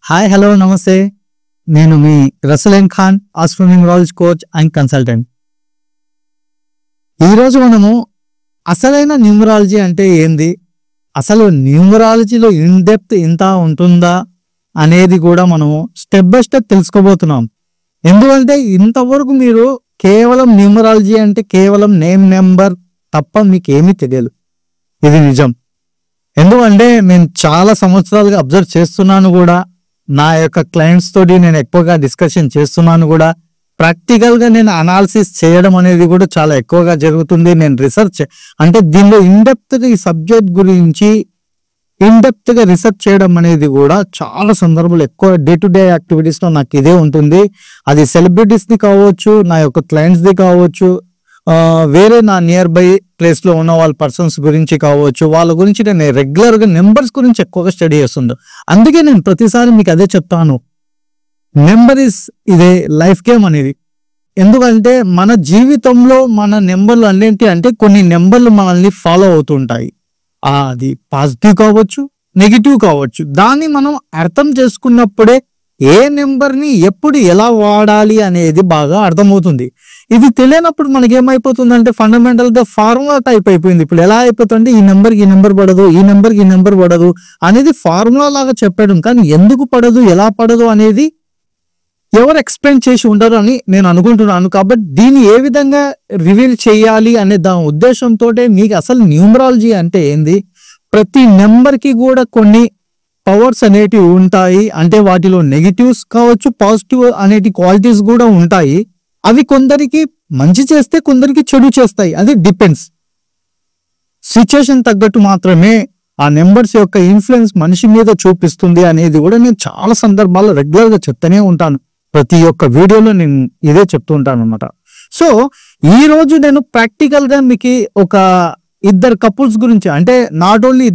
Hi hello నమస్తే. నేను మీ Rasulain Khan, astronumerology coach and consultant. ఈరోజు మనము అసలైన న్యూమరాలజీ అంటే ఏంది, అసలు న్యూమరాలజీలో ఇన్ డెప్త్ ఇంత ఉంటుందా అనేది కూడా మనము స్టెప్ బై స్టెప్ తెలుసుకోబోతున్నాం. ఎందుకంటే ఇంతవరకు మీరు కేవలం న్యూమరాలజీ అంటే కేవలం నేమ్ నెంబర్ తప్ప మీకు ఏమీ తెలియదు. ఇది నిజం. ఎందుకంటే నేను చాలా సంవత్సరాలుగా అబ్జర్వ్ చేస్తున్నాను కూడా, నా యొక్క క్లయింట్స్ తోటి నేను ఎక్కువగా డిస్కషన్ చేస్తున్నాను కూడా, ప్రాక్టికల్గా నేను అనాలిసిస్ చేయడం అనేది కూడా చాలా ఎక్కువగా జరుగుతుంది. నేను రీసెర్చ్ అంటే దీనిలో ఇన్డెప్త్గా ఈ సబ్జెక్ట్ గురించి ఇన్డెప్త్గా రీసెర్చ్ చేయడం అనేది కూడా చాలా సందర్భాలు ఎక్కువ డే టు డే యాక్టివిటీస్లో నాకు ఇదే ఉంటుంది. అది సెలబ్రిటీస్ది కావచ్చు, నా యొక్క క్లయింట్స్ది కావచ్చు, వేరే నా నియర్ బై ప్లేస్ లో ఉన్న వాళ్ళ పర్సన్స్ గురించి కావచ్చు, వాళ్ళ గురించి నేను రెగ్యులర్ గా నెంబర్స్ గురించి ఎక్కువగా స్టడీ చేస్తుండే. అందుకే నేను ప్రతిసారి మీకు అదే చెప్తాను, నెంబర్ ఇస్ ఇదే లైఫ్ గేమ్ అనేది. ఎందుకంటే మన జీవితంలో మన నెంబర్లు అన్నింటి అంటే కొన్ని నెంబర్లు మనల్ని ఫాలో అవుతుంటాయి. అది పాజిటివ్ కావచ్చు, నెగిటివ్ కావచ్చు. దాన్ని మనం అర్థం చేసుకున్నప్పుడే ఏ నెంబర్ని ఎప్పుడు ఎలా వాడాలి అనేది బాగా అర్థమవుతుంది. ఇది తెలియనప్పుడు మనకి ఏమైపోతుందంటే ఫండమెంటల్ గా ఫార్ములా టైప్ అయిపోయింది. ఇప్పుడు ఎలా అయిపోతుంది, ఈ నెంబర్కి ఈ నెంబర్ పడదు, ఈ నెంబర్కి ఈ నెంబర్ పడదు అనేది ఫార్ములా లాగా చెప్పడం. కానీ ఎందుకు పడదు, ఎలా పడదు అనేది ఎవరు ఎక్స్ప్లెయిన్ చేసి ఉండరు అని నేను అనుకుంటున్నాను. కాబట్టి దీన్ని ఏ విధంగా రివీల్ చేయాలి అనే దాని ఉద్దేశంతో మీకు అసలు న్యూమరాలజీ అంటే ఏంది, ప్రతి నెంబర్కి కూడా కొన్ని పవర్స్ అనేటివి ఉంటాయి. అంటే వాటిలో నెగిటివ్స్ కావచ్చు, పాజిటివ్ అనేటి క్వాలిటీస్ కూడా ఉంటాయి. అవి కొందరికి మంచి చేస్తే కొందరికి చెడు చేస్తాయి. అది డిపెండ్స్. సిచ్యుయేషన్ తగ్గట్టు మాత్రమే ఆ నెంబర్స్ యొక్క ఇన్ఫ్లుయెన్స్ మనిషి మీద చూపిస్తుంది అనేది కూడా నేను చాలా సందర్భాల్లో రెగ్యులర్ గా చెప్తూనే ఉంటాను. ప్రతి ఒక్క వీడియోలో నేను ఇదే చెప్తూ ఉంటాను అనమాట. సో ఈ రోజు నేను ప్రాక్టికల్ గా మీకు ఒక ఇద్దరు కపుల్స్ గురించి, అంటే నాట్ ఓన్లీ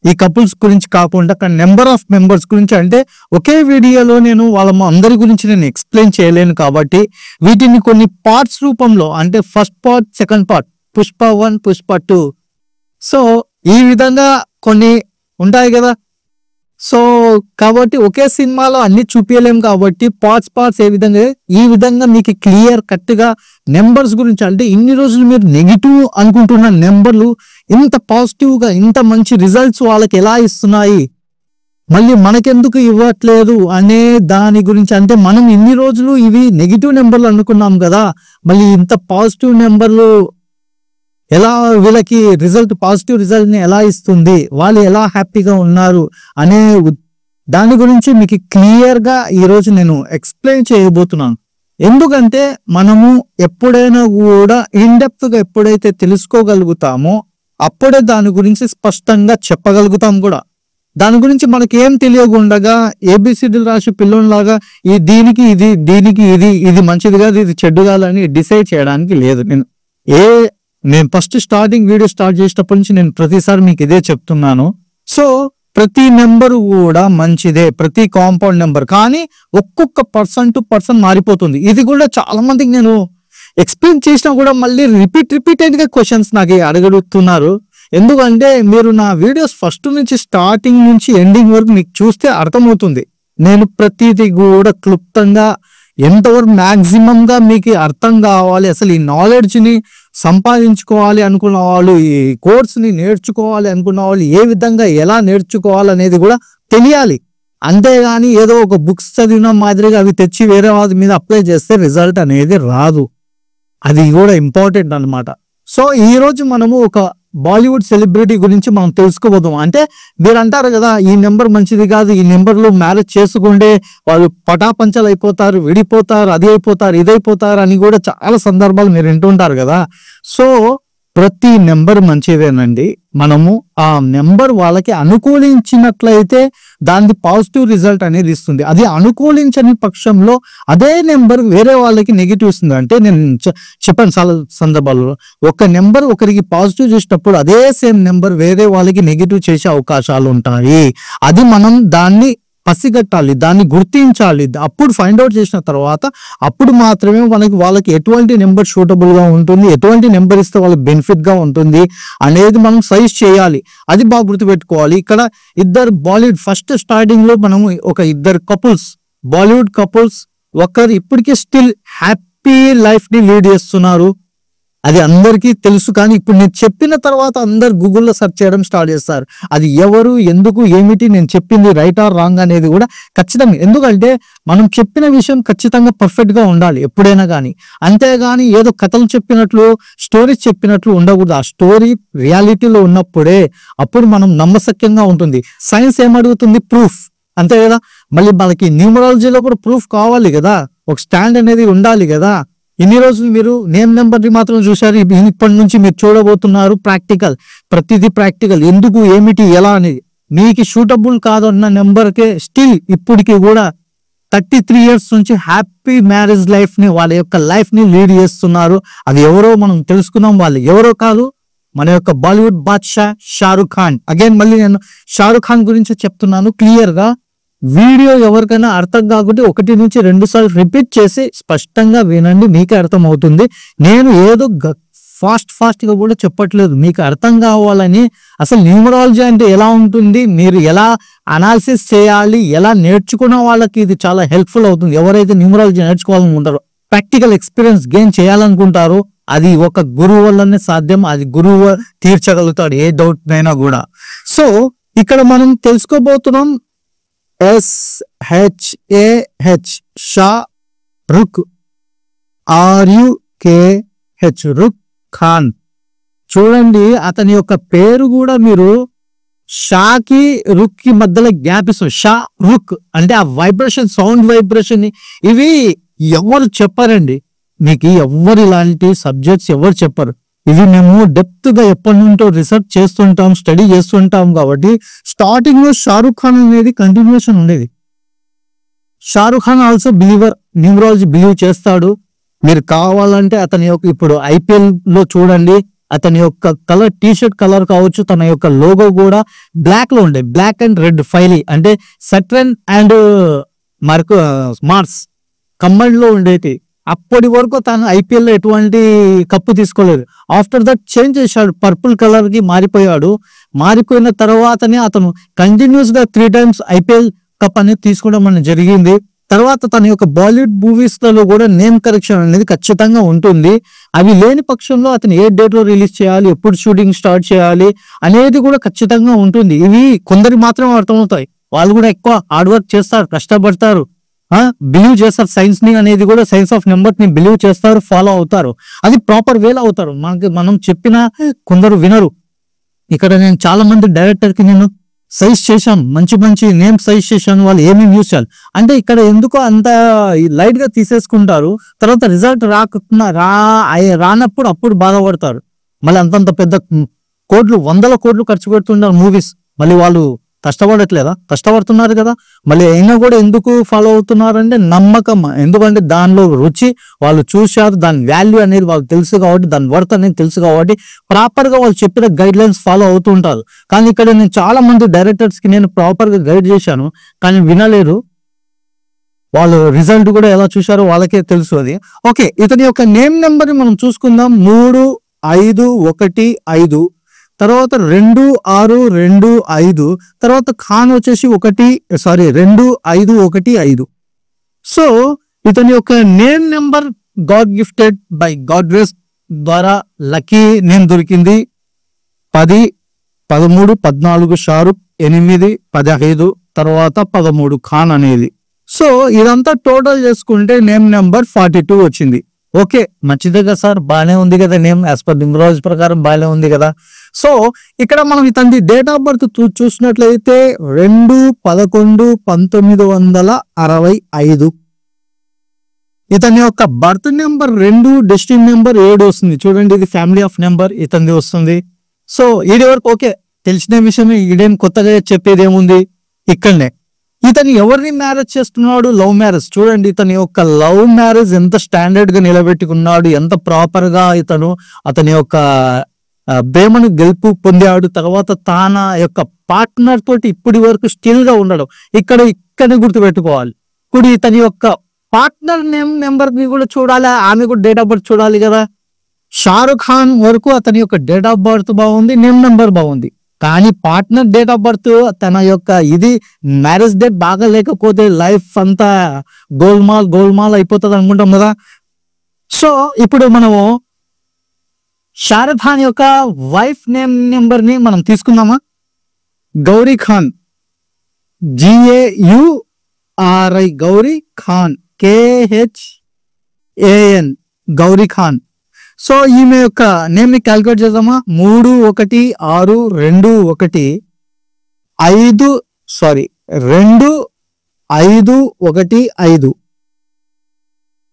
ఈ కపుల్స్ గురించి కాకుండా నెంబర్ ఆఫ్ మెంబర్స్ గురించి, అంటే ఒకే వీడియోలో నేను వాళ్ళ అందరి గురించి నేను ఎక్స్ప్లెయిన్ చేయలేను. కాబట్టి వీటిని కొన్ని పార్ట్స్ రూపంలో, అంటే first part, second part, Pushpa 1, Pushpa 2, so ఈ విధంగా కొన్ని ఉంటాయి కదా. సో కాబట్టి ఒకే సినిమాలో అన్ని చూపించలేం కాబట్టి పార్ట్స్ ఏ విధంగా, ఈ విధంగా మీకు క్లియర్ కట్ గా నెంబర్స్ గురించి, అంటే ఇన్ని రోజులు మీరు నెగిటివ్ అనుకుంటున్న నెంబర్లు ఇంత పాజిటివ్ గా ఇంత మంచి రిజల్ట్స్ వాళ్ళకి ఎలా ఇస్తున్నాయి, మళ్ళీ మనకెందుకు ఇవ్వట్లేదు అనే దాని గురించి. అంటే మనం ఇన్ని రోజులు ఇవి నెగిటివ్ నెంబర్లు అనుకున్నాం కదా, మళ్ళీ ఇంత పాజిటివ్ నెంబర్లు ఎలా వీళ్ళకి రిజల్ట్, పాజిటివ్ రిజల్ట్ ని ఎలా ఇస్తుంది, వాళ్ళు ఎలా హ్యాపీగా ఉన్నారు అనే దాని గురించి మీకు క్లియర్ గా ఈరోజు నేను ఎక్స్ప్లెయిన్ చేయబోతున్నాను. ఎందుకంటే మనము ఎప్పుడైనా కూడా ఇన్ డెప్త్ గా ఎప్పుడైతే తెలుసుకోగలుగుతామో అప్పుడే దాని గురించి స్పష్టంగా చెప్పగలుగుతాం కూడా. దాని గురించి మనకి ఏం తెలియకుండగా ఏబిసిడీలు రాసి పిల్లలాగా ఈ దీనికి ఇది మంచిది కాదు, ఇది చెడ్డు కాదని డిసైడ్ చేయడానికి లేదు. నేను ఫస్ట్ స్టార్టింగ్ వీడియో స్టార్ట్ చేసేటప్పటి నుంచి నేను ప్రతిసారి మీకు ఇదే చెప్తున్నాను. సో ప్రతి నెంబర్ కూడా మంచిదే, ప్రతి కాంపౌండ్ నెంబర్. కానీ ఒక్కొక్క పర్సన్ టు పర్సన్ మారిపోతుంది. ఇది కూడా చాలా మందికి నేను ఎక్స్ప్లెయిన్ చేసినా కూడా మళ్ళీ రిపీటెడ్ గా క్వశ్చన్స్ నాకు అడగడుతున్నారు. ఎందుకంటే మీరు నా వీడియోస్ ఫస్ట్ నుంచి స్టార్టింగ్ నుంచి ఎండింగ్ వరకు మీకు చూస్తే అర్థమవుతుంది. నేను ప్రతిదీ కూడా క్లుప్తంగా ఎంతవరకు మ్యాక్సిమం గా మీకు అర్థం కావాలి, అసలు ఈ నాలెడ్జ్ ని సంపాదించుకోవాలి అనుకున్న వాళ్ళు, ఈ కోర్స్ ని నేర్చుకోవాలి అనుకున్న వాళ్ళు ఏ విధంగా ఎలా నేర్చుకోవాలి అనేది కూడా తెలియాలి. అంతేగాని ఏదో ఒక బుక్స్ చదివిన మాదిరిగా అవి తెచ్చి వేరే వాళ్ళ మీద అప్లై చేస్తే రిజల్ట్ అనేది రాదు. అది కూడా ఇంపార్టెంట్ అన్నమాట. సో ఈ రోజు మనము ఒక బాలీవుడ్ సెలబ్రిటీ గురించి మనం తెలుసుకోబోదాం. అంటే మీరు అంటారు కదా, ఈ నెంబర్ మంచిది కాదు, ఈ నెంబర్లో మ్యారేజ్ చేసుకుంటే వాళ్ళు పటాపంచలు అయిపోతారు, విడిపోతారు, అది అయిపోతారు, ఇది అయిపోతారు అని కూడా చాలా సందర్భాలు మీరు వింటుంటారు కదా. సో ప్రతి నెంబర్ మంచిదేనండి. మనము ఆ నెంబర్ వాళ్ళకి అనుకూలించినట్లయితే దాని పాజిటివ్ రిజల్ట్ అనేది ఇస్తుంది. అది అనుకూలించని పక్షంలో అదే నెంబర్ వేరే వాళ్ళకి నెగిటివ్ ఇస్తుంది. అంటే నేను చెప్పాను చాలా సందర్భాల్లో, ఒక నెంబర్ ఒకరికి పాజిటివ్ చేసేటప్పుడు అదే సేమ్ నెంబర్ వేరే వాళ్ళకి నెగిటివ్ చేసే అవకాశాలు ఉంటాయి. అది మనం దాన్ని పసిగట్టాలి, దాన్ని గుర్తించాలి. అప్పుడు ఫైండ్ అవుట్ చేసిన తర్వాత అప్పుడు మాత్రమే వాళ్ళకి ఎటువంటి నెంబర్ సూటబుల్ గా ఉంటుంది, ఎటువంటి నెంబర్ ఇస్తే వాళ్ళకి బెనిఫిట్ గా ఉంటుంది అనేది మనం సజెస్ట్ చేయాలి. అది బాగా గుర్తుపెట్టుకోవాలి. ఇక్కడ ఇద్దరు బాలీవుడ్ ఫస్ట్ స్టార్టింగ్ లో మనం ఒక ఇద్దరు కపుల్స్, బాలీవుడ్ కపుల్స్ ఒకరు ఇప్పటికీ స్టిల్ హ్యాపీ లైఫ్ ని లీడ్ చేస్తున్నారు. అది అందరికీ తెలుసు. కానీ ఇప్పుడు నేను చెప్పిన తర్వాత అందరు గూగుల్లో సెర్చ్ చేయడం స్టార్ట్ చేస్తారు. అది ఎవరు, ఎందుకు, ఏమిటి, నేను చెప్పింది రైట్ ఆర్ రాంగ్ అనేది కూడా ఖచ్చితంగా. ఎందుకంటే మనం చెప్పిన విషయం ఖచ్చితంగా పర్ఫెక్ట్ గా ఉండాలి ఎప్పుడైనా కానీ. అంతేగాని ఏదో కథలు చెప్పినట్లు, స్టోరీస్ చెప్పినట్లు ఉండకూడదు. ఆ స్టోరీ రియాలిటీలో ఉన్నప్పుడే అప్పుడు మనం నమ్మశక్యంగా ఉంటుంది. సైన్స్ ఏమడుగుతుంది? ప్రూఫ్, అంతే కదా. మళ్ళీ మనకి న్యూమరాలజీలో కూడా ప్రూఫ్ కావాలి కదా, ఒక స్టాండ్ అనేది ఉండాలి కదా. ఇన్ని రోజులు మీరు నేమ్ నెంబర్ ని మాత్రం చూశారు, ఇప్పటి నుంచి మీరు చూడబోతున్నారు ప్రాక్టికల్, ప్రతిదీ ప్రాక్టికల్. ఎందుకు, ఏమిటి, ఎలా అనేది. మీకు సూటబుల్ కాదన్న నెంబర్కే స్టిల్ ఇప్పటికి కూడా 33 years నుంచి హ్యాపీ మ్యారేజ్ లైఫ్ ని, వాళ్ళ యొక్క లైఫ్ ని లీడ్ చేస్తున్నారు. అది ఎవరో మనం తెలుసుకున్నాం. వాళ్ళు ఎవరో కాదు, మన యొక్క బాలీవుడ్ బాద్షా షారుఖ్ ఖాన్. అగైన్ మళ్ళీ నేను షారుఖ్ ఖాన్ గురించి చెప్తున్నాను క్లియర్ గా. వీడియో ఎవరికైనా అర్థం కాకుంటే 1 నుంచి 2 సార్లు రిపీట్ చేసి స్పష్టంగా వినండి, మీకే అర్థం అవుతుంది. నేను ఏదో ఫాస్ట్ గా కూడా చెప్పట్లేదు, మీకు అర్థం కావాలని. అసలు న్యూమరాలజీ అంటే ఎలా ఉంటుంది, మీరు ఎలా అనాలిసిస్ చేయాలి, ఎలా నేర్చుకున్న వాళ్ళకి ఇది చాలా హెల్ప్ఫుల్ అవుతుంది. ఎవరైతే న్యూమరాలజీ నేర్చుకోవాలనుకుంటారో, ప్రాక్టికల్ ఎక్స్పీరియన్స్ గెయిన్ చేయాలనుకుంటారో, అది ఒక గురువు వల్లనే సాధ్యం. అది గురువు తీర్చగలుగుతాడు ఏ డౌట్ అయినా కూడా. సో ఇక్కడ మనం తెలుసుకోబోతున్నాం SHAH షా రుక్, RUKH రుక్ ఖాన్. చూడండి, అతని యొక్క పేరు కూడా మీరు షాకి రుక్ కి మధ్యలో గ్యాప్ ఇస్తుంది. షా రుక్ అంటే ఆ వైబ్రేషన్, సౌండ్ వైబ్రేషన్ ఇవి ఎవరు చెప్పారండి మీకు? ఎవరు ఇలాంటి సబ్జెక్ట్స్ ఎవరు చెప్పరు. ఇవి మేము డెప్త్ గా ఎప్పటి నుంచో రీసెర్చ్ చేస్తుంటాం, స్టడీ చేస్తుంటాం. కాబట్టి స్టార్టింగ్ లో షారుఖ్ ఖాన్ అనేది కంటిన్యూషన్ ఉండేది. Shahrukh Khan also believer, numerology believe చేస్తాడు. మీరు కావాలంటే అతని యొక్క ఇప్పుడు IPL లో చూడండి, అతని యొక్క కలర్, టీషర్ట్ కలర్ కావచ్చు, తన యొక్క లోగో కూడా బ్లాక్ లో ఉండే, బ్లాక్ అండ్ రెడ్ ఫైలీ అంటే సట్రన్ అండ్ మార్స్ కంబైన్ లో ఉండేది. అప్పటి వరకు తను IPL లో ఎటువంటి కప్పు తీసుకోలేదు. ఆఫ్టర్ దట్ చేంజ్ చేశాడు, పర్పుల్ కలర్ కి మారిపోయాడు. మారిపోయిన తర్వాతనే అతను కంటిన్యూస్ గా 3 times IPL కప్ అనేది తీసుకోవడం అనేది జరిగింది. తర్వాత తన యొక్క బాలీవుడ్ మూవీస్ లలో కూడా నేమ్ కరెక్షన్ అనేది ఖచ్చితంగా ఉంటుంది. అవి లేని పక్షంలో అతను ఏ డేట్ లో రిలీజ్ చేయాలి, ఎప్పుడు షూటింగ్ స్టార్ట్ చేయాలి అనేది కూడా ఖచ్చితంగా ఉంటుంది. ఇవి కొందరికి మాత్రమే అర్థమవుతాయి. వాళ్ళు కూడా ఎక్కువ హార్డ్ వర్క్ చేస్తారు, కష్టపడతారు, బిలీవ్ చేస్తారు సైన్స్ ని అనేది కూడా, సైన్స్ ఆఫ్ నెంబర్ ని బిలీవ్ చేస్తారు, ఫాలో అవుతారు. అది ప్రాపర్ వేలో అవుతారు. మనం చెప్పిన కొందరు వినరు. ఇక్కడ నేను చాలా మంది డైరెక్టర్ కి నేను సజెస్ట్ చేశాను, మంచి నేమ్ సజెస్ట్ చేశాను, వాళ్ళు ఏమేమి యూజ్ చేయాలి అంటే. ఇక్కడ ఎందుకో అంత లైట్ గా తీసేసుకుంటారు, తర్వాత రిజల్ట్ రానప్పుడు అప్పుడు బాధపడతారు. మళ్ళీ అంతంత పెద్ద కోట్లు, 100 కోట్లు ఖర్చు పెడుతుంటారు మూవీస్, మళ్ళీ వాళ్ళు కష్టపడట్లేదా? కష్టపడుతున్నారు కదా. మళ్ళీ అయినా కూడా ఎందుకు ఫాలో అవుతున్నారంటే నమ్మకం. ఎందుకంటే దానిలో రుచి వాళ్ళు చూశారు, దాని వాల్యూ అనేది వాళ్ళకి తెలుసు కాబట్టి, దాని వర్త్ అనేది తెలుసు కాబట్టి ప్రాపర్ గా వాళ్ళు చెప్పిన గైడ్ లైన్స్ ఫాలో అవుతుంటారు. కానీ ఇక్కడ నేను చాలా మంది డైరెక్టర్స్ కి నేను ప్రాపర్ గా గైడ్ చేశాను, కానీ వినలేరు. వాళ్ళు రిజల్ట్ కూడా ఎలా చూశారో వాళ్ళకే తెలుసు. అది ఓకే. ఇతని యొక్క నేమ్ నెంబర్ ని మనం చూసుకుందాం. 3515, తర్వాత 2625, తర్వాత ఖాన్ వచ్చేసి 2515. సో ఇతని యొక్క name number God gifted by God grace ద్వారా లక్కీ నేమ్ దొరికింది. 10, 13, 14 షారుఖ్, 8, 15, తర్వాత 13 ఖాన్ అనేది. సో ఇదంతా టోటల్ చేసుకుంటే నేమ్ నెంబర్ 42 వచ్చింది. ఓకే, మంచిదే కదా సార్, బాగానే ఉంది కదా నేమ్, యాజ్ పర్ న్యూమరాలజీ ప్రకారం బాగానే ఉంది కదా. సో ఇక్కడ మనం ఇతని డేట్ ఆఫ్ బర్త్ చూసినట్లయితే 2/11/1965. ఇతని యొక్క బర్త్ నెంబర్ 2, డెస్టినీ నెంబర్ 7 వస్తుంది. చూడండి, ఇది ఫ్యామిలీ ఆఫ్ నెంబర్ ఇతనిది వస్తుంది. సో ఇది వరకు ఓకే, తెలిసిన విషయమే, ఈడేం కొత్తగా చెప్పేది ఏముంది. ఇక్కడనే ఇతను ఎవరిని మ్యారేజ్ చేస్తున్నాడు? Love marriage. చూడండి, ఇతని యొక్క లవ్ మ్యారేజ్ ఎంత స్టాండర్డ్ గా నిలబెట్టుకున్నాడు, ఎంత ప్రాపర్ గా అతని యొక్క ప్రేమను గెలుపు పొందాడు. తర్వాత తన యొక్క పార్ట్నర్ తోటి ఇప్పటి వరకు స్టిల్ గా ఉండడం ఇక్కడ గుర్తుపెట్టుకోవాలి. ఇప్పుడు ఇతని యొక్క పార్ట్నర్ నెంబర్ ని కూడా చూడాలి, ఆమె కూడా డేట్ ఆఫ్ బర్త్ చూడాలి కదా. షారుఖ్ ఖాన్ వరకు అతని యొక్క డేట్ ఆఫ్ బర్త్ బాగుంది, నేమ్ నెంబర్ బాగుంది. కానీ పార్ట్నర్ డేట్ ఆఫ్ బర్త్ తన యొక్క ఇది మ్యారేజ్ డేట్ బాగా లేకపోతే లైఫ్ అంతా గోల్మాల్ అయిపోతుంది అనుకుంటాం కదా. సో ఇప్పుడు మనము షారుఖ్ ఖాన్ యొక్క వైఫ్ నేమ్ నెంబర్ ని మనం తీసుకుందామా. Gauri Khan, GAURI, Gauri Khan, KHAN, Gauri Khan. So ఈమె యొక్క నేమ్ ని క్యాల్కులేట్ చేద్దామా. 2515.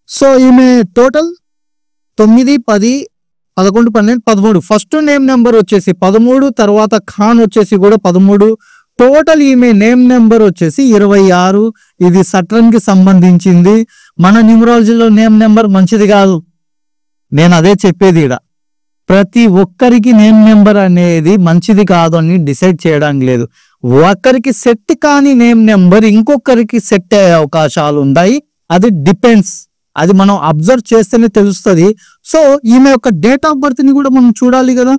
సో ఈమె టోటల్ 9, 10, 11, 12, 13. ఫస్ట్ నేమ్ నెంబర్ వచ్చేసి 13, తర్వాత ఖాన్ వచ్చేసి కూడా 13. టోటల్ ఈమె నేమ్ నెంబర్ వచ్చేసి 26. ఇది సట్రన్ కి సంబంధించింది. మన న్యూమరాలజీలో నేమ్ నెంబర్ మంచిది కాదు, నేను అదే చెప్పేది. ఇక్కడ ప్రతి ఒక్కరికి నేమ్ నెంబర్ అనేది మంచిది కాదు అని డిసైడ్ చేయడానికి లేదు. ఒక్కరికి సెట్ కాని నేమ్ నెంబర్ ఇంకొకరికి సెట్ అయ్యే అవకాశాలు ఉన్నాయి. అది డిపెండ్స్, అది మనం అబ్జర్వ్ చేస్తేనే తెలుస్తుంది. సో ఈమె యొక్క డేట్ ఆఫ్ బర్త్ ని కూడా మనం చూడాలి కదా.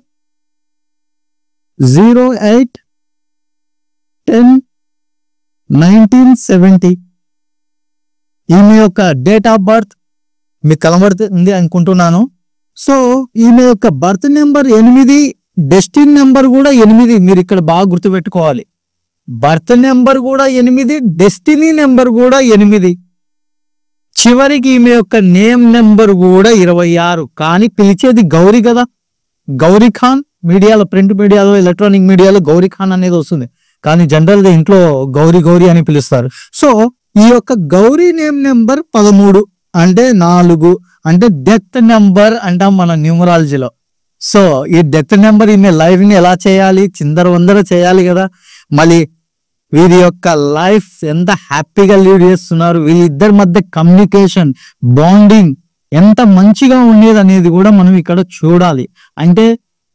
08/10/1970 ఈమె యొక్క డేట్ ఆఫ్ బర్త్ మీకు కనబడుతుంది అనుకుంటున్నాను. సో ఈమె యొక్క బర్త్ నెంబర్ 8, డెస్టినీ నెంబర్ కూడా 8. మీరు ఇక్కడ బాగా గుర్తుపెట్టుకోవాలి. బర్త్ నెంబర్ కూడా 8, డెస్టినీ నెంబర్ కూడా 8. చివరికి ఈమె యొక్క నేమ్ నెంబర్ కూడా 26. కానీ పిలిచేది గౌరీ కదా, గౌరీ ఖాన్. మీడియాలో, ప్రింట్ మీడియాలో, ఎలక్ట్రానిక్ మీడియాలో గౌరీ ఖాన్ అనేది వస్తుంది. కానీ జనరల్ గా ఇంట్లో గౌరీ అని పిలుస్తారు. సో ఈ యొక్క గౌరీ నేమ్ నెంబర్ 13 అంటే 4 అంటే డెత్ నెంబర్ అంటాం మన న్యూమరాలజీలో. సో ఈ డెత్ నెంబర్ ఈమె లైఫ్ ని ఎలా చేయాలి, చిందరవందర చేయాలి కదా. మళ్ళీ వీరి యొక్క లైఫ్ ఎంత హ్యాపీగా లీడ్ చేస్తున్నారు, వీళ్ళిద్దరి మధ్య కమ్యూనికేషన్, బాండింగ్ ఎంత మంచిగా ఉండేది అనేది కూడా మనం ఇక్కడ చూడాలి. అంటే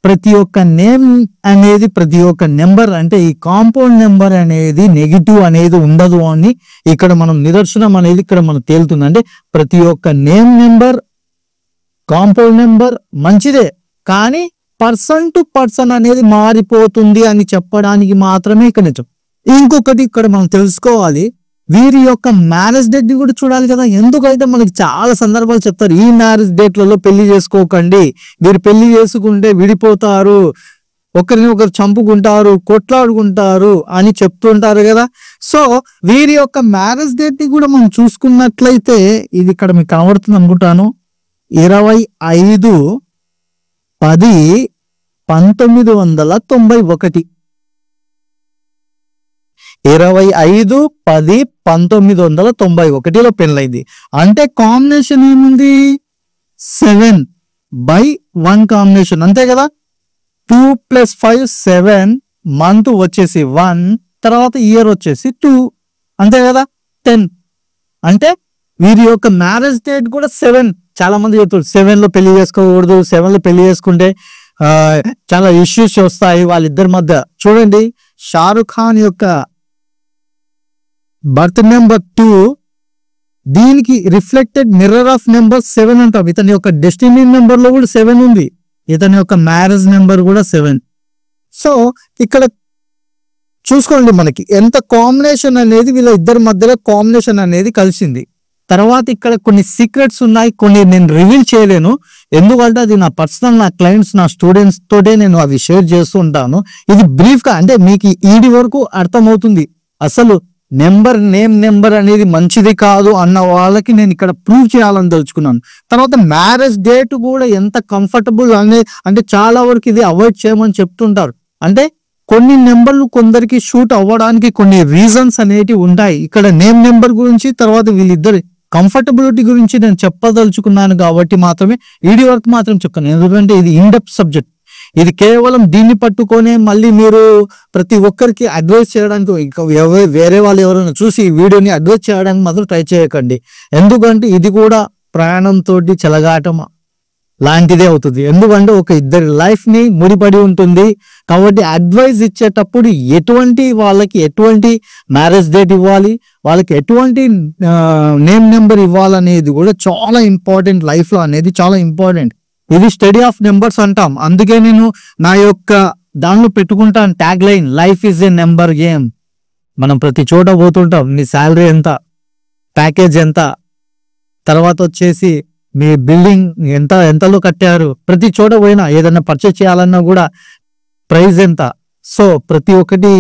ప్రతి ఒక్క నేమ్ అనేది, ప్రతి ఒక్క నెంబర్ అంటే ఈ కాంపౌండ్ నెంబర్ అనేది నెగిటివ్ అనేది ఉండదు అని ఇక్కడ మనం నిదర్శనం అనేది ఇక్కడ మనం తేలుతుంది. అంటే ప్రతి ఒక్క నేమ్ నెంబర్, కాంపౌండ్ నెంబర్ మంచిదే, కానీ పర్సన్ టు పర్సన్ అనేది మారిపోతుంది అని చెప్పడానికి మాత్రమే ఇక్కడ నిజం. ఇంకొకటి ఇక్కడ మనం తెలుసుకోవాలి, వీరి యొక్క మ్యారేజ్ డేట్ ని కూడా చూడాలి కదా. ఎందుకంటే మనకి చాలా సందర్భాలు చెప్తారు, ఈ మ్యారేజ్ డేట్లలో పెళ్లి చేసుకోకండి, మీరు పెళ్లి చేసుకుంటే విడిపోతారు, ఒకరిని ఒకరు చంపుకుంటారు, కొట్లాడుకుంటారు అని చెప్తుంటారు కదా. సో వీరి యొక్క మ్యారేజ్ డేట్ ని కూడా మనం చూసుకున్నట్లయితే ఇది ఇక్కడ మీకు కనబడుతుంది అనుకుంటాను. 25/10/1991. 25/10/1991లో పెళ్ళైంది. అంటే కాంబినేషన్ ఏముంది, 7/1 కాంబినేషన్, అంతే కదా. 2 + 5 7, మంత్ వచ్చేసి 1, తర్వాత ఇయర్ వచ్చేసి 2, అంతే కదా, 10. అంటే వీరి యొక్క మ్యారేజ్ డేట్ కూడా 7. చాలా మంది చెప్తారు 7లో పెళ్లి చేసుకోకూడదు, 7లో పెళ్లి చేసుకుంటే చాలా ఇష్యూస్ వస్తాయి వాళ్ళిద్దరి మధ్య. చూడండి, షారుఖ్ ఖాన్ యొక్క బర్త్ నెంబర్ 2, దీనికి రిఫ్లెక్టెడ్ మిర్రర్ ఆఫ్ నెంబర్ 7 అంటాం. ఇతని యొక్క డెస్టినీ నెంబర్ లో కూడా 7 ఉంది, ఇతని యొక్క మ్యారేజ్ నెంబర్ కూడా 7. సో ఇక్కడ చూసుకోండి మనకి ఎంత కాంబినేషన్ అనేది, వీళ్ళ ఇద్దరి మధ్యలో కాంబినేషన్ అనేది కలిసింది. తర్వాత ఇక్కడ కొన్ని సీక్రెట్స్ ఉన్నాయి, కొన్ని నేను రివీల్ చేయలేను, ఎందుకంటే అది నా పర్సనల్, నా క్లయింట్స్, నా స్టూడెంట్స్ తోటే నేను అవి షేర్ చేస్తూ ఉంటాను. ఇది బ్రీఫ్ గా అంటే మీకు ఈడి వరకు అర్థమవుతుంది. అసలు నేమ్ నెంబర్ అనేది మంచిది కాదు అన్న వాళ్ళకి నేను ఇక్కడ ప్రూవ్ చేయాలని తెలుసుకున్నాను. తర్వాత మ్యారేజ్ డేట్ కూడా ఎంత కంఫర్టబుల్ అంటే చాలా వరకు ఇది అవాయిడ్ చేయమని చెప్తుంటారు. అంటే కొన్ని నెంబర్లు కొందరికి షూట్ అవ్వడానికి కొన్ని రీజన్స్ అనేవి ఉంటాయి. ఇక్కడ నేమ్ నెంబర్ గురించి, తర్వాత వీళ్ళిద్దరి కంఫర్టబిలిటీ గురించి నేను చెప్పదలుచుకున్నాను కాబట్టి మాత్రమే వీడియో వరకు మాత్రం చెప్తాను. ఎందుకంటే ఇది ఇన్డెప్త్ సబ్జెక్ట్. ఇది కేవలం దీన్ని పట్టుకొని మళ్ళీ మీరు ప్రతి ఒక్కరికి అడ్వైస్ చేయడానికి, వేరే వాళ్ళు ఎవరైనా చూసి ఈ వీడియోని అడ్వైస్ చేయడానికి మాత్రం ట్రై చేయకండి. ఎందుకంటే ఇది కూడా ప్రయాణంతో చెలగాటం లాంటిదే అవుతుంది. ఎందుకంటే ఒక ఇద్దరి లైఫ్ ని ముడిపడి ఉంటుంది. కాబట్టి అడ్వైస్ ఇచ్చేటప్పుడు వాళ్ళకి ఎటువంటి మ్యారేజ్ డేట్ ఇవ్వాలి, వాళ్ళకి ఎటువంటి నేమ్ నెంబర్ ఇవ్వాలనేది కూడా చాలా ఇంపార్టెంట్. లైఫ్ లో అనేది చాలా ఇంపార్టెంట్. ఇది స్టడీ ఆఫ్ నెంబర్స్ అంటాం. అందుకే నేను నా యొక్క దానిలో పెట్టుకుంటాను tag line, life is a number game. మనం ప్రతి చోట పోతుంటాం, నీ శాలరీ ఎంత, ప్యాకేజ్ ఎంత, తర్వాత వచ్చేసి మీ బిల్డింగ్ ఎంతలో కట్టారు, ప్రతి చోట పోయినా ఏదైనా పర్చేస్ చేయాలన్నా కూడా ప్రైస్ ఎంత. సో ప్రతి ఒక్కటి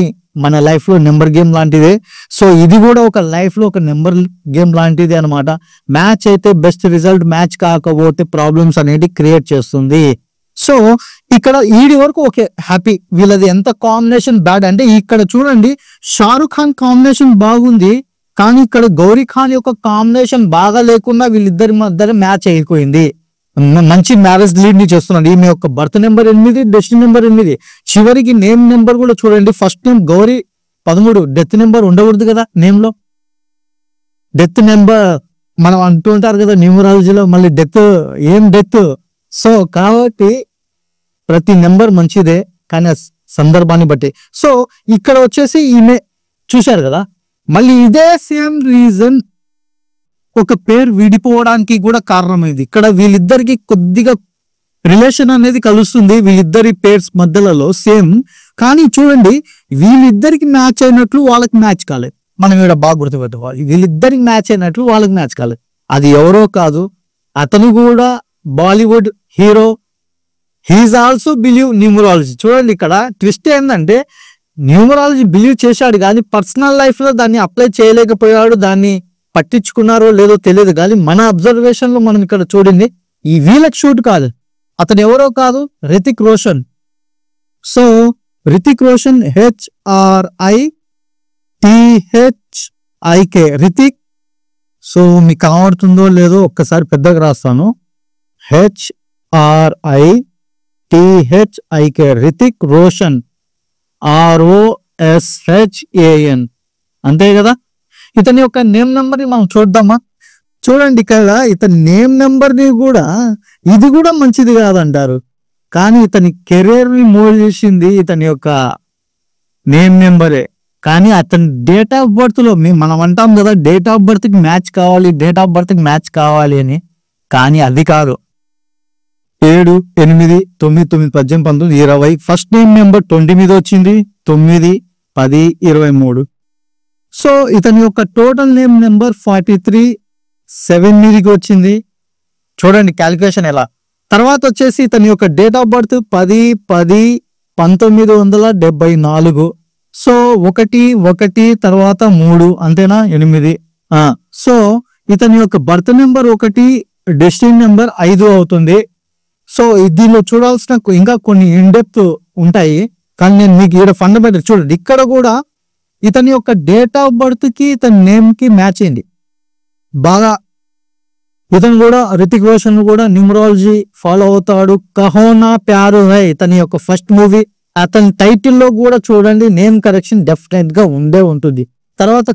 మన లైఫ్ లో నెంబర్ గేమ్ లాంటిదే. సో ఇది కూడా ఒక లైఫ్ లో ఒక నెంబర్ గేమ్ లాంటిది అనమాట. మ్యాచ్ అయితే బెస్ట్ రిజల్ట్, మ్యాచ్ కాకపోతే ప్రాబ్లమ్స్ అనేది క్రియేట్ చేస్తుంది. సో ఇక్కడ ఈడి వరకు ఓకే, హ్యాపీ. వీళ్ళది ఎంత కాంబినేషన్ బ్యాడ్ అంటే ఇక్కడ చూడండి, షారుఖ్ ఖాన్ కాంబినేషన్ బాగుంది, కానీ ఇక్కడ గౌరీ ఖాన్ యొక్క కాంబినేషన్ బాగా లేకుండా వీళ్ళిద్దరి మధ్య మ్యాచ్ అయిపోయింది. మంచి మ్యారేజ్ లీడ్ ని చేస్తున్నాడు. ఈమె యొక్క బర్త్ నెంబర్ 8, డెస్టినీ నెంబర్ 8, చివరికి నేమ్ నెంబర్ కూడా చూడండి. First name Gauri 13, death number ఉండకూడదు కదా నేమ్ లో. డెత్ నెంబర్ మనం అంటూ ఉంటారు కదా న్యూమరాలజీలో, మళ్ళీ డెత్ ఏం డెత్. సో కాబట్టి ప్రతి నెంబర్ మంచిదే, కానీ సందర్భాన్ని బట్టి. సో ఇక్కడ వచ్చేసి ఈమె చూశారు కదా, మళ్ళీ ఇదే సేమ్ రీజన్ ఒక పేరు విడిపోవడానికి కూడా కారణమైంది. ఇక్కడ వీళ్ళిద్దరికి కొద్దిగా రిలేషన్ అనేది కలుస్తుంది, వీళ్ళిద్దరి పేర్స్ మధ్యలో సేమ్. కానీ చూడండి, వీళ్ళిద్దరికి మ్యాచ్ అయినట్లు వాళ్ళకి మ్యాచ్ కాలేదు. మనం ఇక్కడ బాగా గుర్తుపెట్టుకోవాలి, వీళ్ళిద్దరికి మ్యాచ్ అయినట్లు వాళ్ళకి మ్యాచ్ కాలేదు. అది ఎవరో కాదు, అతను కూడా Bollywood hero. He's also believe numerology. చూడండి ఇక్కడ ట్విస్ట్ ఏంటంటే, న్యూమరాలజీ బిలీవ్ చేశాడు కానీ పర్సనల్ లైఫ్ లో దాన్ని అప్లై చేయలేకపోయాడు. దాన్ని పట్టించుకున్నారో లేదో తెలియదు, కానీ మన అబ్జర్వేషన్ లో మనం ఇక్కడ చూడండి, ఈ వీళ్ళకి షూట్ కాదు. అతను ఎవరో కాదు, Hrithik Roshan. So Hrithik Roshan HRITHIK, Hrithik. So మీకు కనబడుతుందో లేదో ఒక్కసారి పెద్దగా రాస్తాను, HRITHIK, రితిక్ రోషన్, ROSHAN. అంతే కదా. ఇతని యొక్క నేమ్ నెంబర్ ని మనం చూద్దామా. చూడండి ఇక్కడ ఇతని నేమ్ నెంబర్ ని కూడా, ఇది కూడా మంచిది కాదంటారు, కానీ ఇతని కెరీర్ ని మోల్డ్ చేసింది ఇతని యొక్క నేమ్ నెంబరే. కానీ అతని డేట్ ఆఫ్ బర్త్ లో మనం అంటాం కదా, డేట్ ఆఫ్ బర్త్ కి మ్యాచ్ కావాలి, డేట్ ఆఫ్ బర్త్ కి మ్యాచ్ కావాలి అని. కానీ అది కాదు. 7, 8, 9, 9, 18, 19, 20. ఫస్ట్ నేమ్ నెంబర్ 20 మీద వచ్చింది, 9, 10, 23. సో ఇతని యొక్క టోటల్ నేమ్ నెంబర్ 43, 7 మీదకి వచ్చింది. చూడండి క్యాలిక్యులేషన్ ఎలా. తర్వాత వచ్చేసి ఇతని యొక్క డేట్ ఆఫ్ బర్త్ 10/10/1974. సో 1 తర్వాత 3, అంతేనా, 8. సో ఇతని యొక్క బర్త్ నెంబర్ 1, డెస్టినీ నెంబర్ 5 అవుతుంది. సో దీనిలో చూడాల్సిన ఇంకా కొన్ని ఇన్డెప్త్ ఉంటాయి, కానీ నేను మీకు ఇక్కడ ఫండమెంటల్ చూడండి. ఇక్కడ కూడా ఇతని యొక్క డేట్ ఆఫ్ బర్త్ కి ఇతని నేమ్ కి మ్యాచ్ అయింది బాగా. ఇతను కూడా రితిక్ రోషన్ కూడా న్యూమరాలజీ ఫాలో అవుతాడు. కహోనా ప్యార్ హై ఇతని యొక్క ఫస్ట్ మూవీ. అతని టైటిల్లో కూడా చూడండి నేమ్ కరెక్షన్ డెఫినెట్ గా ఉంటుంది. తర్వాత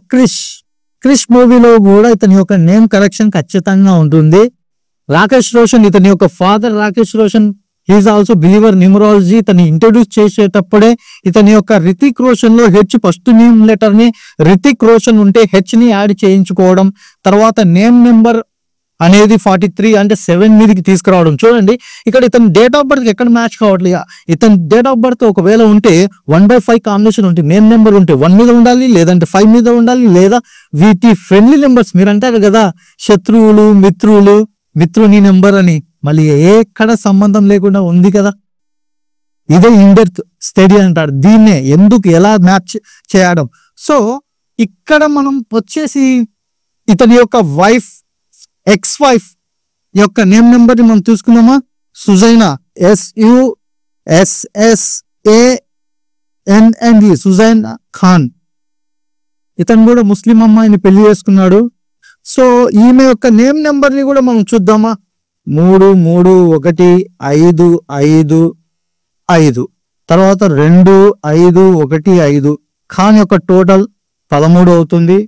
క్రిష్ మూవీలో కూడా ఇతని యొక్క నేమ్ కరెక్షన్ ఖచ్చితంగా ఉంటుంది. రాకేష్ రోషన్, ఇతని యొక్క father Rakesh Roshan, he's also believer numerology. ఇతన్ని ఇంట్రొడ్యూస్ చేసేటప్పుడే ఇతని యొక్క రితిక్ రోషన్ లో ఫస్ట్ నేమ్ లెటర్ ని రితిక్ రోషన్ ఉంటే H ని యాడ్ చేయించుకోవడం, తర్వాత నేమ్ నెంబర్ అనేది 43 అంటే 7 మీదకి తీసుకురావడం. చూడండి ఇక్కడ ఇతని డేట్ ఆఫ్ బర్త్ ఎక్కడ మ్యాచ్ కావట్లేదు. ఇతని డేట్ ఆఫ్ బర్త్ ఒకవేళ ఉంటే 1/5 కాంబినేషన్ ఉంటే, నేమ్ నెంబర్ ఉంటే 1 మీద ఉండాలి, లేదంటే 5 మీద ఉండాలి, లేదా వీటి ఫ్రెండ్లీ నెంబర్స్. మీరు అంటారు కదా శత్రువులు మిత్రుని నెంబర్ అని, మళ్ళీ ఎక్కడ సంబంధం లేకుండా ఉంది కదా. ఇదే ఇన్డెప్త్ స్టడీ అంటారు దీన్నే, ఎందుకు ఎలా మ్యాచ్ చేయడం. సో ఇక్కడ మనం వచ్చేసి ఇతని యొక్క ఎక్స్ వైఫ్ యొక్క నేమ్ నెంబర్ ని మనం చూసుకున్నామా. సుజైనా, SUSSANNE, సుజైనా ఖాన్. ఇతను కూడా ముస్లిం అమ్మాయిని పెళ్లి చేసుకున్నాడు. సో ఈమె యొక్క నేమ్ నెంబర్ ని కూడా మనం చూద్దామా. 33555, తర్వాత 2515. ఖాన్ యొక్క టోటల్ 13 అవుతుంది.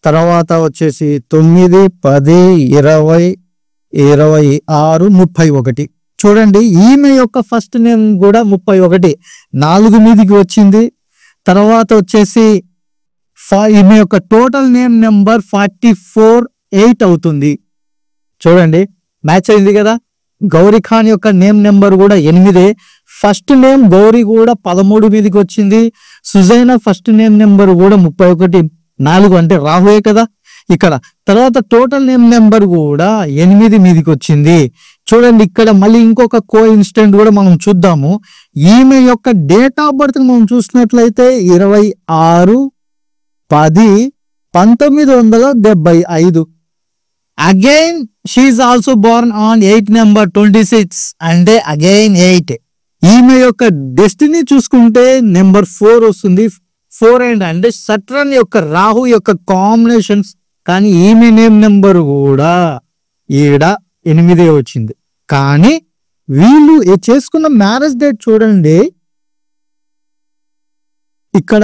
తర్వాత వచ్చేసి 9, 10, 20, 26, 31. చూడండి ఈమె యొక్క ఫస్ట్ నేమ్ కూడా 31 4 మీదికి వచ్చింది. తర్వాత వచ్చేసి ఈమె యొక్క టోటల్ నేమ్ నెంబర్ 44 8 అవుతుంది. చూడండి మ్యాచ్ అయింది కదా. గౌరీ ఖాన్ యొక్క నేమ్ నెంబర్ కూడా 8. ఫస్ట్ నేమ్ గౌరీ కూడా 13 మీదకి వచ్చింది. సుజైనా ఫస్ట్ నేమ్ నెంబర్ కూడా 31 4 అంటే రాహుయే కదా ఇక్కడ. తర్వాత టోటల్ నేమ్ నెంబర్ కూడా 8 మీదకి వచ్చింది. చూడండి ఇక్కడ మళ్ళీ ఇంకొక కో ఇన్సిడెంట్ కూడా మనం చూద్దాము. ఈమె యొక్క డేట్ ఆఫ్ బర్త్ మనం చూసినట్లయితే 26/10/1975. Again she's also born on 8 number 26 అంటే అగైన్ 8. ఈమె యొక్క డెస్టినీ చూసుకుంటే నెంబర్ 4 వస్తుంది. 4 అంటే సట్రన్ యొక్క రాహు యొక్క కాంబినేషన్స్. కానీ ఈమె నేమ్ నెంబర్ కూడా 8 వచ్చింది. కానీ వీళ్ళు చేసుకున్న మ్యారేజ్ డేట్ చూడండి, ఇక్కడ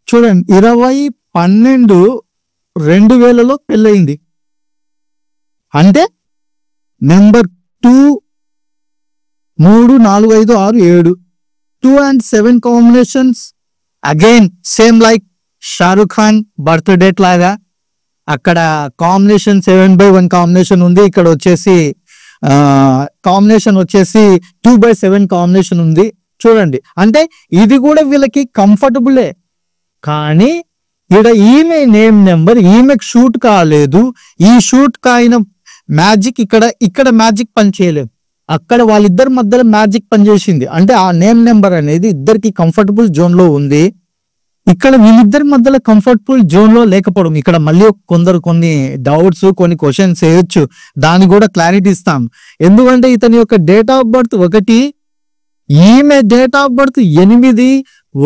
చూడండి 20/12/2000 పెళ్ళయింది. అంటే number 2 3 4 5 6 7 2 and 7 combinations. Again same like Shahrukh Khan birth date లాగా అక్కడ కాంబినేషన్ 7/1 కాంబినేషన్ ఉంది. ఇక్కడ వచ్చేసి కాంబినేషన్ వచ్చేసి 2/7 కాంబినేషన్ ఉంది. చూడండి అంటే ఇది కూడా వీళ్ళకి కంఫర్టబులే. కానీ ఇక్కడ ఈమె నేమ్ నెంబర్ ఈమెకు షూట్ కాలేదు. ఈ షూట్ కాయిన మ్యాజిక్ ఇక్కడ మ్యాజిక్ పని చేయలేదు. అక్కడ వాళ్ళిద్దరి మధ్యలో మ్యాజిక్ పనిచేసింది. అంటే ఆ నేమ్ నెంబర్ అనేది ఇద్దరికి కంఫర్టబుల్ జోన్ లో ఉంది. ఇక్కడ వీళ్ళిద్దరి మధ్యలో కంఫర్టబుల్ జోన్ లో లేకపోవడం. ఇక్కడ మళ్ళీ కొన్ని డౌట్స్ కొన్ని క్వశ్చన్స్ వేయొచ్చు, దాన్ని కూడా క్లారిటీ ఇస్తాం. ఎందుకంటే ఇతని యొక్క డేట్ ఆఫ్ బర్త్ 1, ఈమె డేట్ ఆఫ్ బర్త్ 8.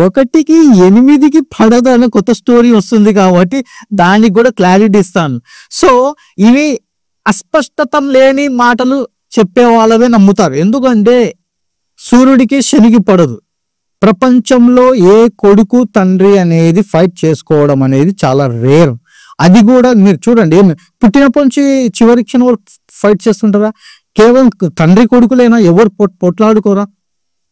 1కి 8కి పడదు అనే కొత్త స్టోరీ వస్తుంది కాబట్టి దానికి కూడా క్లారిటీ ఇస్తాను. సో ఇవి అస్పష్టతం లేని మాటలు చెప్పే వాళ్ళవే నమ్ముతారు. ఎందుకంటే సూర్యుడికి శనికి పడదు. ప్రపంచంలో ఏ కొడుకు తండ్రి అనేది ఫైట్ చేసుకోవడం అనేది చాలా రేర్. అది కూడా మీరు చూడండి, పుట్టినప్పటి నుంచి చివరి క్షణం వరకు ఫైట్ చేస్తుంటారా? కేవలం తండ్రి కొడుకులైనా ఎవరు పొట్లాడుకోరా?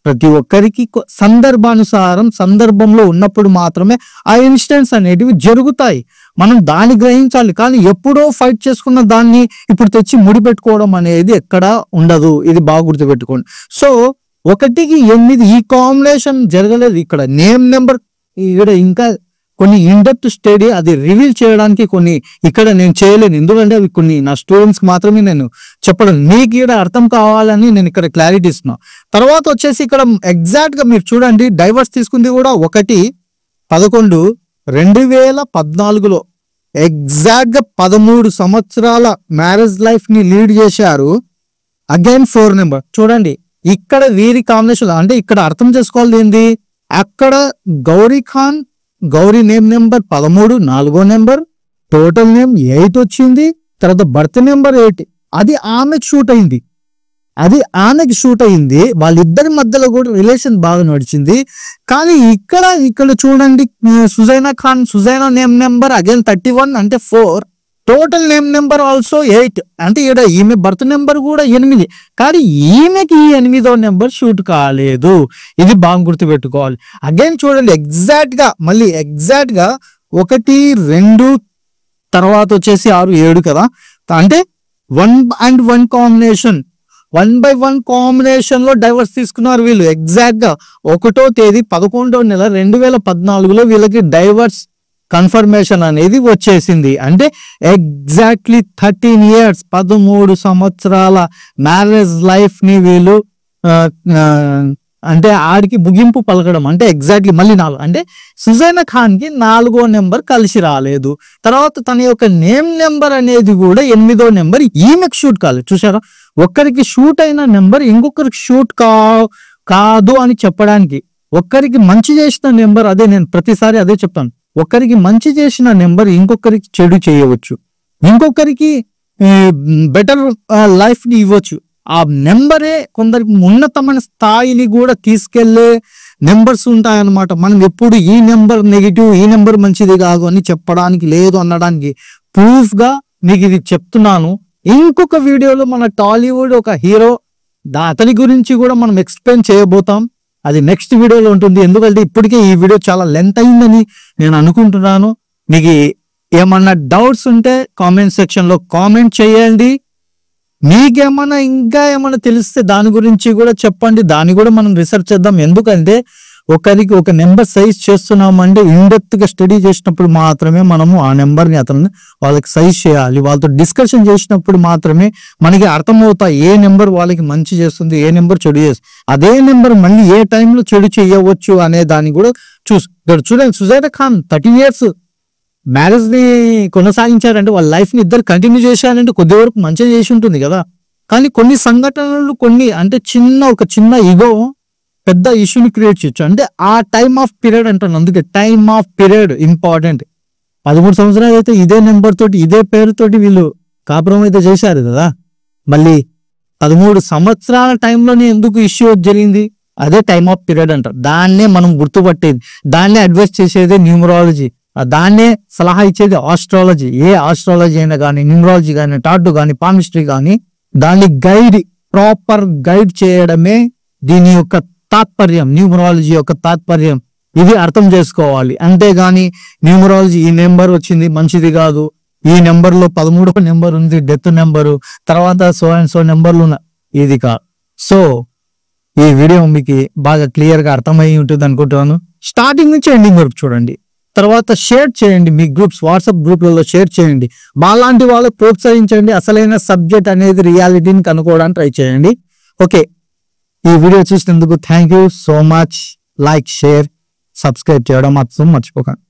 ప్రతి ఒక్కరికి సందర్భానుసారం సందర్భంలో ఉన్నప్పుడు మాత్రమే ఆ ఇన్సిడెంట్స్ అనేటివి జరుగుతాయి. మనం దాన్ని గ్రహించాలి. కానీ ఎప్పుడో ఫైట్ చేసుకున్న దాన్ని ఇప్పుడు తెచ్చి ముడిపెట్టుకోవడం అనేది ఎక్కడా ఉండదు. ఇది బాగా గుర్తుపెట్టుకోండి. సో 1కి 8 ఈ కాంబినేషన్ జరగలేదు. ఇక్కడ నేమ్ నెంబర్ ఇక్కడ ఇంకా కొన్ని ఇన్డెప్త్ స్టడీ అది రివీల్ చేయడానికి కొన్ని ఇక్కడ నేను చేయలేను. ఎందుకంటే అవి కొన్ని నా స్టూడెంట్స్ కి మాత్రమే నేను చెప్పడం, మీకు ఇక్కడ అర్థం కావాలని నేను ఇక్కడ క్లారిటీ ఇస్తున్నా. తర్వాత వచ్చేసి ఇక్కడ ఎగ్జాక్ట్ గా మీరు చూడండి, డైవర్స్ తీసుకుంది కూడా 1/11/2014 ఎగ్జాక్ట్ గా 13 సంవత్సరాల మ్యారేజ్ లైఫ్ ని లీడ్ చేశారు. అగైన్ 4 నెంబర్ చూడండి. ఇక్కడ వీరి కాంబినేషన్ అంటే ఇక్కడ అర్థం చేసుకోవాలి ఏంది, అక్కడ గౌరీ ఖాన్ గౌరీ నేమ్ నెంబర్ 13 4వ నెంబర్, టోటల్ నేమ్ 8 వచ్చింది. తర్వాత బర్త్ నెంబర్ 8. అది ఆమెకు షూట్ అయింది. వాళ్ళిద్దరి మధ్యలో కూడా రిలేషన్ బాగా నడిచింది. కానీ ఇక్కడ చూడండి సుజైనా నేమ్ నెంబర్ అగైన్ 31 అంటే 4, టోటల్ నేమ్ నెంబర్ ఆల్సో 8 అంటే ఇక్కడ ఈమె బర్త్ నెంబర్ కూడా 8. కానీ ఈమెకి ఈ 8వ నెంబర్ షూట్ కాలేదు. ఇది బాగా గుర్తుపెట్టుకోవాలి. అగైన్ చూడండి ఎగ్జాక్ట్ గా 1 2 తర్వాత వచ్చేసి 6 7 కదా. అంటే 1/1 కాంబినేషన్ 1/1 కాంబినేషన్ లో డైవర్స్ తీసుకున్నారు వీళ్ళు. ఎగ్జాక్ట్ గా 1వ తేదీ 11వ నెల 2014లో వీళ్ళకి డైవర్స్ కన్ఫర్మేషన్ అనేది వచ్చేసింది. అంటే ఎగ్జాక్ట్లీ 13 years 13 సంవత్సరాల మ్యారేజ్ లైఫ్ ని వీళ్ళు అంటే ఆడికి ముగింపు పలకడం. అంటే ఎగ్జాక్ట్లీ మళ్ళీ 4 అంటే సుజైనా ఖాన్ కి 4వ నెంబర్ కలిసి రాలేదు. తర్వాత తన యొక్క నేమ్ నెంబర్ అనేది కూడా 8వ నెంబర్ ఈమెకు షూట్ కాలేదు. చూసారా, ఒక్కరికి షూట్ అయిన నెంబర్ ఇంకొకరికి షూట్ కాదు అని చెప్పడానికి. ఒక్కరికి మంచి చేసిన నెంబర్, అదే నేను ప్రతిసారి అదే చెప్తాను, ఒక్కరికి మంచి చేసిన నెంబర్ ఇంకొకరికి చెడు చేయవచ్చు, ఇంకొకరికి బెటర్ లైఫ్ ని ఇవ్వచ్చు. ఆ నెంబరే కొందరికి ఉన్నతమైన స్థాయిని కూడా తీసుకెళ్లే నెంబర్స్ ఉంటాయన్నమాట. మనం ఎప్పుడు ఈ నెంబర్ నెగిటివ్, ఈ నెంబర్ మంచిది కాదు అని చెప్పడానికి లేదు అనడానికి ప్రూఫ్ గా మీకు ఇది చెప్తున్నాను. ఇంకొక వీడియోలో మన టాలీవుడ్ ఒక హీరో అతని గురించి కూడా మనం ఎక్స్ప్లెయిన్ చేయబోతాం. అది నెక్స్ట్ వీడియోలో ఉంటుంది. ఎందుకంటే ఇప్పటికే ఈ వీడియో చాలా లెంత్ అయిందని నేను అనుకుంటున్నాను. మీకు ఏమన్నా డౌట్స్ ఉంటే కామెంట్ సెక్షన్ లో కామెంట్ చేయండి. మీకేమన్నా ఇంకా ఏమన్నా తెలిస్తే దాని గురించి కూడా చెప్పండి. దాన్ని కూడా మనం రీసెర్చ్ చేద్దాం. ఎందుకంటే ఒకరికి ఒక నెంబర్ సైజ్ చేస్తున్నామంటే ఇన్డెప్త్ గా స్టడీ చేసినప్పుడు మాత్రమే మనము ఆ నెంబర్ని వాళ్ళకి సైజ్ చేయాలి. వాళ్ళతో డిస్కషన్ చేసినప్పుడు మాత్రమే మనకి అర్థమవుతాయి ఏ నెంబర్ వాళ్ళకి మంచి చేస్తుంది, ఏ నెంబర్ చెడు చేస్తుంది, అదే నెంబర్ మళ్ళీ ఏ టైంలో చెడు చేయవచ్చు అనే దాన్ని కూడా చూడండి. సుజైదా ఖాన్ 13 years మ్యారేజ్ ని కొనసాగించారంటే వాళ్ళ లైఫ్ ని ఇద్దరు కంటిన్యూ చేశారంటే కొద్ది వరకు మంచిగా చేసి ఉంటుంది కదా. కానీ కొన్ని సంఘటనలు అంటే ఒక చిన్న ఈగో పెద్ద ఇష్యూని క్రియేట్ చేయొచ్చు. అంటే ఆ టైమ్ ఆఫ్ పీరియడ్ అంటాను. అందుకే టైమ్ ఆఫ్ పీరియడ్ ఇంపార్టెంట్. 13 సంవత్సరాలు అయితే ఇదే నెంబర్ తోటి ఇదే పేరుతోటి వీళ్ళు కాపురం అయితే చేశారు కదా. మళ్ళీ 13 సంవత్సరాల టైంలోనే ఎందుకు ఇష్యూ జరిగింది? అదే టైమ్ ఆఫ్ పీరియడ్ అంటారు. దాన్నే మనం గుర్తుపట్టేది, దాన్నే అడ్వైస్ చేసేది న్యూమరాలజీ, దాన్నే సలహా ఇచ్చేది ఆస్ట్రాలజీ. ఏ ఆస్ట్రాలజీ అయినా కానీ, న్యూమరాలజీ కానీ, టాటూ కానీ, పామిస్ట్రీ కానీ, దాన్ని ప్రాపర్ గైడ్ చేయడమే దీని యొక్క తాత్పర్యం. న్యూమరాలజీ యొక్క తాత్పర్యం ఇది అర్థం చేసుకోవాలి. అంతేగాని న్యూమరాలజీ ఈ నెంబర్ వచ్చింది మంచిది కాదు, ఈ నెంబర్ లో 13వ నెంబర్ ఉంది డెత్ నెంబరు, తర్వాత సో నెంబర్లు ఇది కాదు. సో ఈ వీడియో మీకు బాగా క్లియర్ గా అర్థమై ఉంటుంది అనుకుంటున్నాను. స్టార్టింగ్ నుంచి ఎండింగ్ వరకు చూడండి. తర్వాత షేర్ చేయండి, మీ గ్రూప్స్ వాట్సాప్ గ్రూప్లలో షేర్ చేయండి. మాలాంటి వాళ్ళకి ప్రోత్సహించండి. అసలైన సబ్జెక్ట్ అనేది రియాలిటీని కనుక్కోవడానికి ట్రై చేయండి. ఓకే, ఈ వీడియో చూసినందుకు thank you so much. Like, share, subscribe చేయడం మాత్రం మర్చిపోకండి.